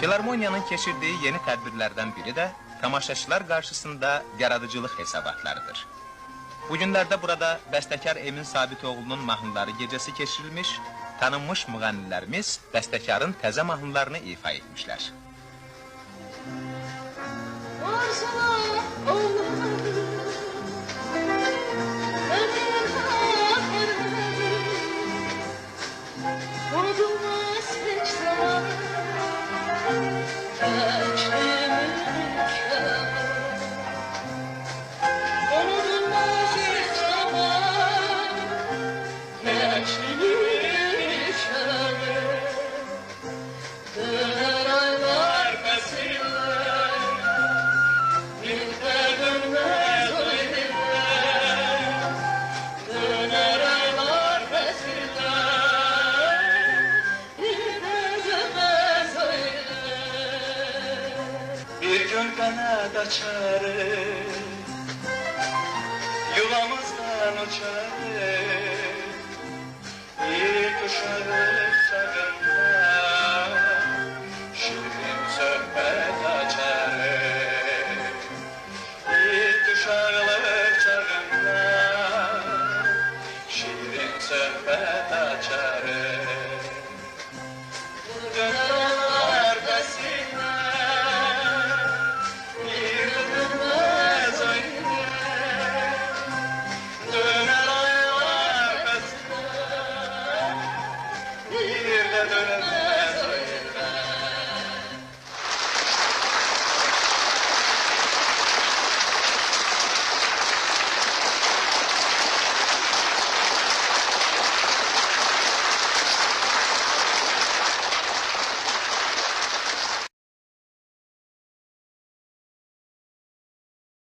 Filarmoniyanın keçirdiği yeni tədbirlərdən biri də tamaşaçılar qarşısında yaradıcılıq hesabatlarıdır. Bugünlərdə burada bəstəkar Emin Sabitoğlu'nun mahnıları gecəsi keçirilmiş, tanınmış müğənnilərimiz bəstəkarın təzə mahnılarını ifa etmişlər. Açarız, yuvamızdan uçarız, ilk uşarız sakın.